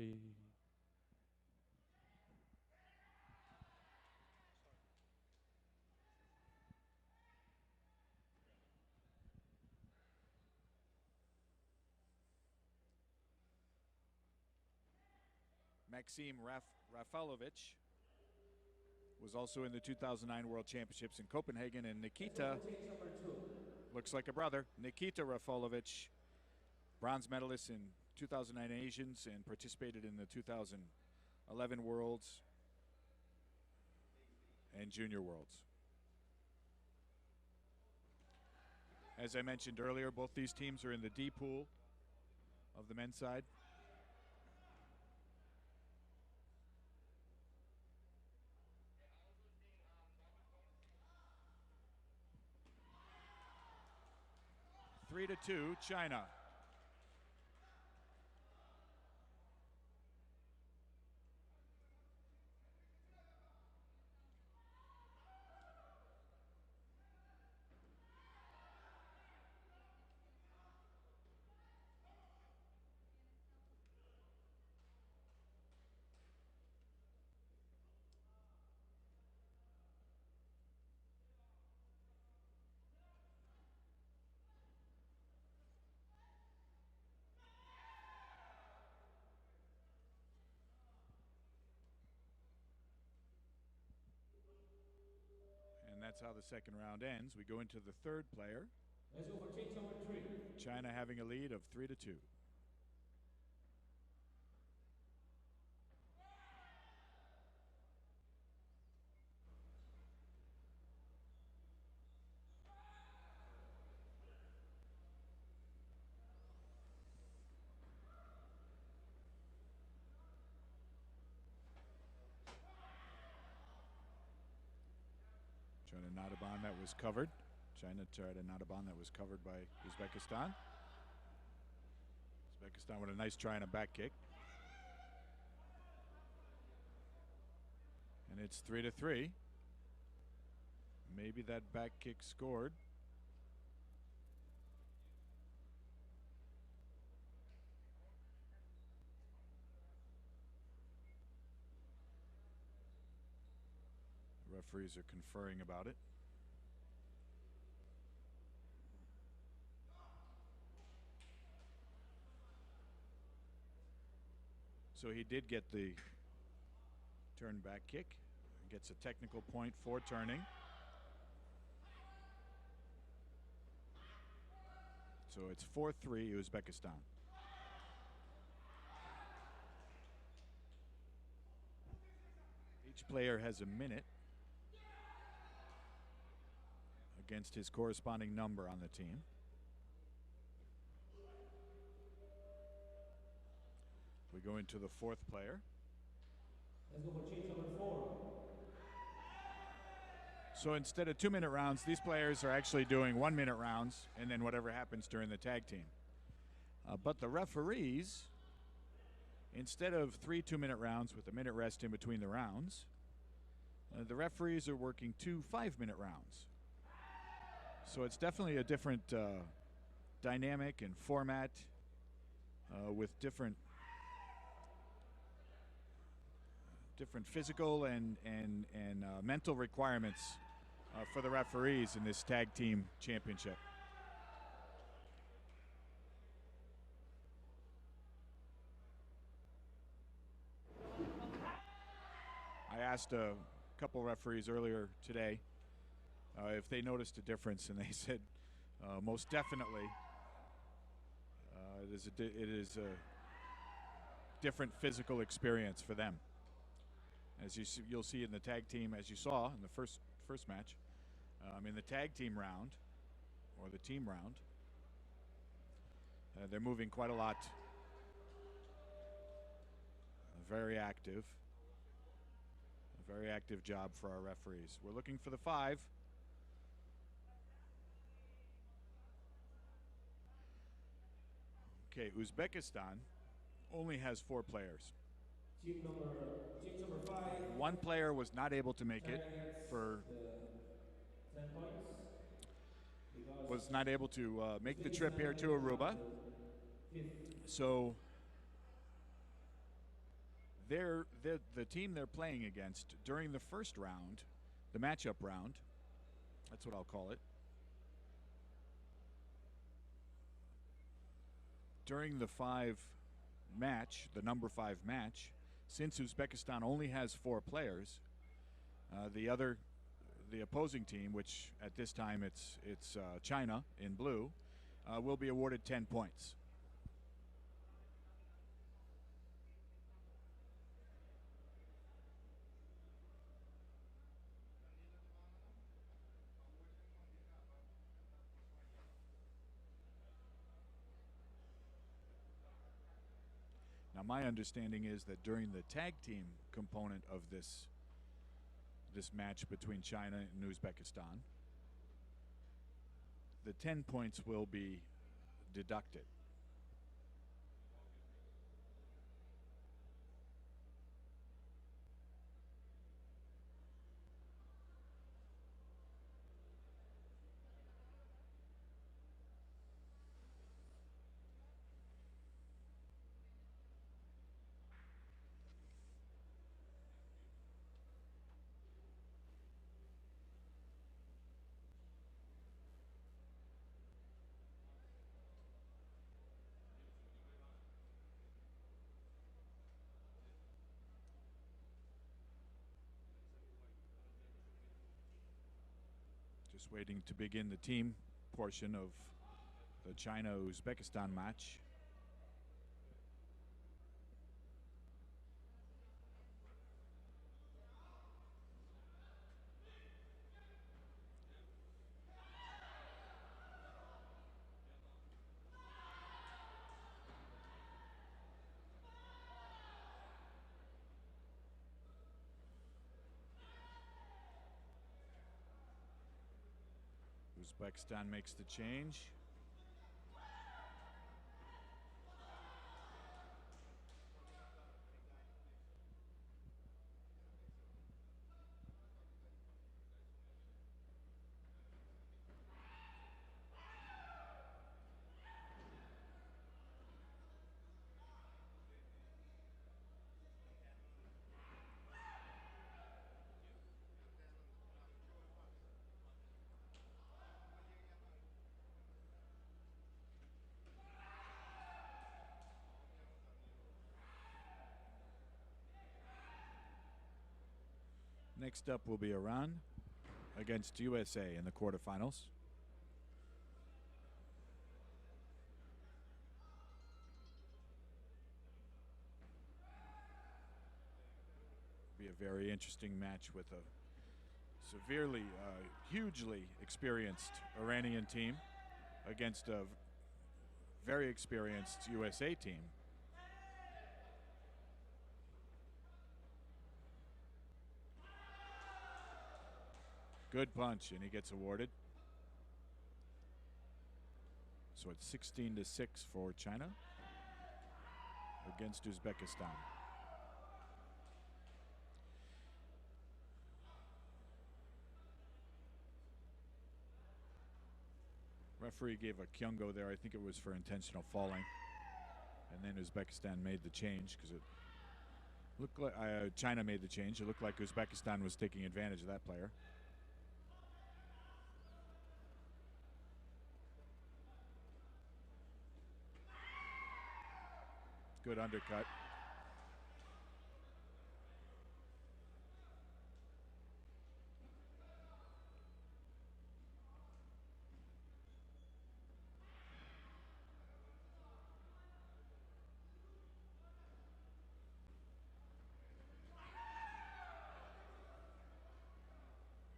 Copy. Maxim Rafalovich was also in the 2009 World Championships in Copenhagen, and Nikita looks like a brother. Nikita Rafalovich, bronze medalist in 2009 Asians and participated in the 2011 Worlds and Junior Worlds. As I mentioned earlier, both these teams are in the D pool of the men's side. Three to two, China. And that's how the second round ends. We go into the third player. Let's go for change number 3. China having a lead of 3 to 2. Trying to knot a bond that was covered. China tried a knot a bond that was covered by Uzbekistan. Uzbekistan with a nice try and a back kick. And it's 3 to 3. Maybe that back kick scored. The referees are conferring about it. So he did get the turn back kick. Gets a technical point for turning. So it's 4-3 Uzbekistan. Each player has a minute against his corresponding number on the team. We go into the fourth player. Let's go for change number 4. So instead of 2-minute rounds, these players are actually doing 1-minute rounds and then whatever happens during the tag team. But the referees, instead of 3 2-minute rounds with a minute rest in between the rounds, the referees are working 2 5-minute rounds. So it's definitely a different dynamic and format with different physical and mental requirements for the referees in this tag team championship. I asked a couple referees earlier today if they noticed a difference, and they said most definitely it is a different physical experience for them. As you'll see in the tag team, as you saw in the first match, in the tag team round, or the team round, they're moving quite a lot. Very active. A very active job for our referees. We're looking for the 5. Okay, Uzbekistan only has 4 players. Change number 5. One player was not able to make it for 10 points. Was not able to make the trip here to Aruba. So the team they're playing against during the first round, the matchup round, that's what I'll call it. During the number 5 match, since Uzbekistan only has 4 players, the opposing team, which at this time it's China in blue, will be awarded 10 points. Now, my understanding is that during the tag team component of this match between China and Uzbekistan, the 10 points will be deducted. Just waiting to begin the team portion of the China-Uzbekistan match. Uzbekistan makes the change. Next up will be Iran against USA in the quarterfinals. Be a very interesting match with a severely, hugely experienced Iranian team against a very experienced USA team. Good punch, and he gets awarded. So it's 16-6 for China against Uzbekistan. Referee gave a kyungo there. I think it was for intentional falling. And then Uzbekistan made the change because it looked like China made the change. It looked like Uzbekistan was taking advantage of that player. Good undercut.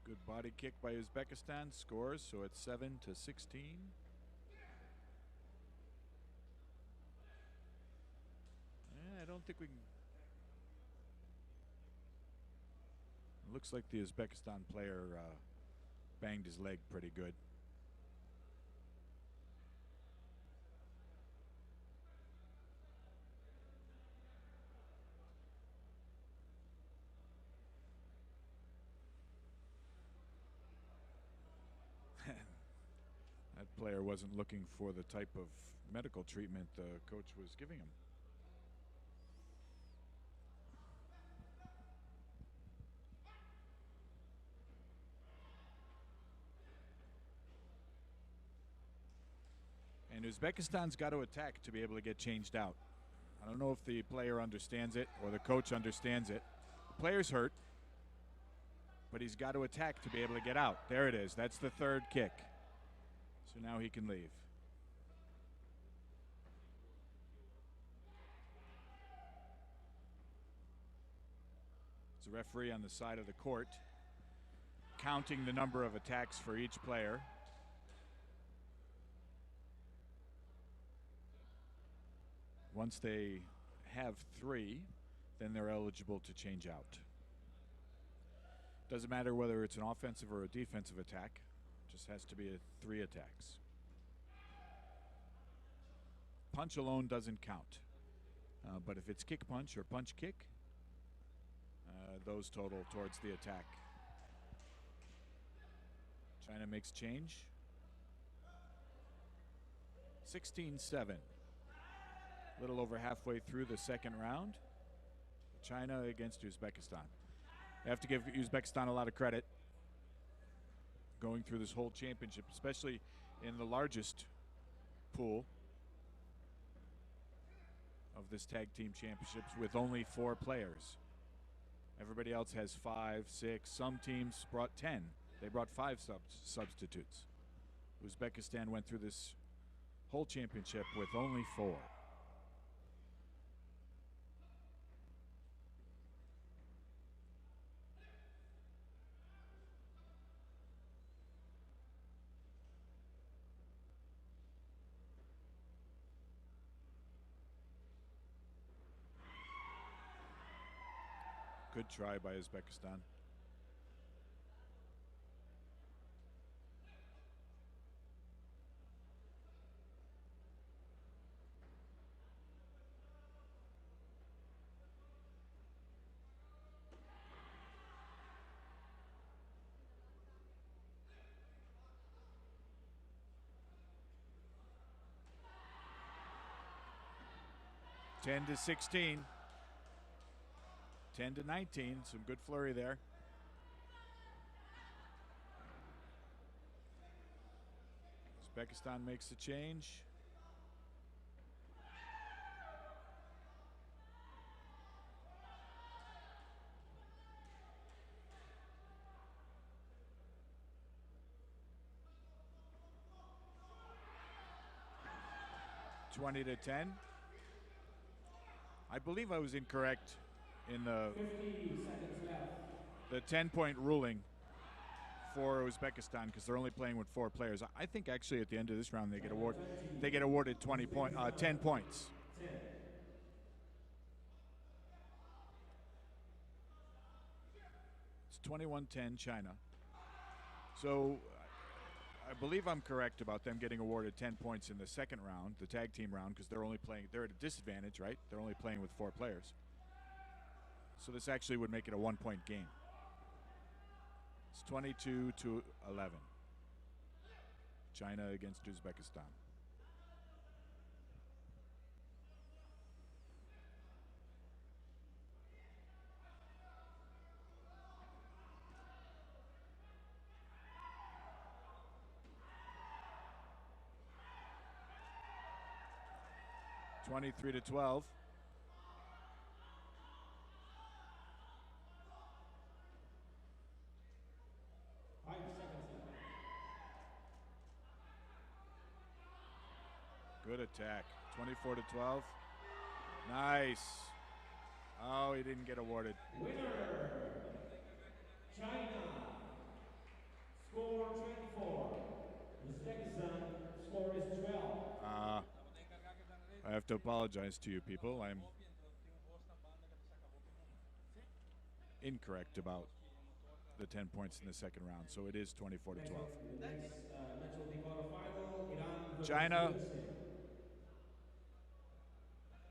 Good body kick by Uzbekistan, scores, so it's 7-16. I don't think we can. It looks like the Uzbekistan player banged his leg pretty good. That player wasn't looking for the type of medical treatment the coach was giving him. And Uzbekistan's got to attack to be able to get changed out. I don't know if the player understands it or the coach understands it. The player's hurt, but he's got to attack to be able to get out. There it is. That's the third kick. So now he can leave. It's a referee on the side of the court counting the number of attacks for each player. Once they have 3, then they're eligible to change out. Doesn't matter whether it's an offensive or a defensive attack. Just has to be 3 attacks. Punch alone doesn't count. But if it's kick punch or punch kick, those total towards the attack. China makes change. 16-7. A little over halfway through the second round. China against Uzbekistan. You have to give Uzbekistan a lot of credit going through this whole championship, especially in the largest pool of this tag team championships with only 4 players. Everybody else has 5, 6. Some teams brought 10. They brought 5 substitutes. Uzbekistan went through this whole championship with only 4. Good try by Uzbekistan. Ten to 16. 10 to 19, some good flurry there. Uzbekistan makes the change. (20 to 10). I believe I was incorrect in the 10-point ruling for Uzbekistan because they're only playing with 4 players. I think actually at the end of this round they get awarded 10 points. It's 21-10 China. So I believe I'm correct about them getting awarded 10 points in the second round, the tag team round, because they're at a disadvantage, right? They're only playing with 4 players. So this actually would make it a 1-point game. It's 22 to 11. China against Uzbekistan. (23 to 12). Good attack. 24 to 12. Nice. Oh, he didn't get awarded. Winner, China. Score 24. Uzbekistan, score is 12. I have to apologize to you people. I'm incorrect about the 10 points in the second round, so it is 24 to 12. Next match will be quarterfinal, Iran versus China USA.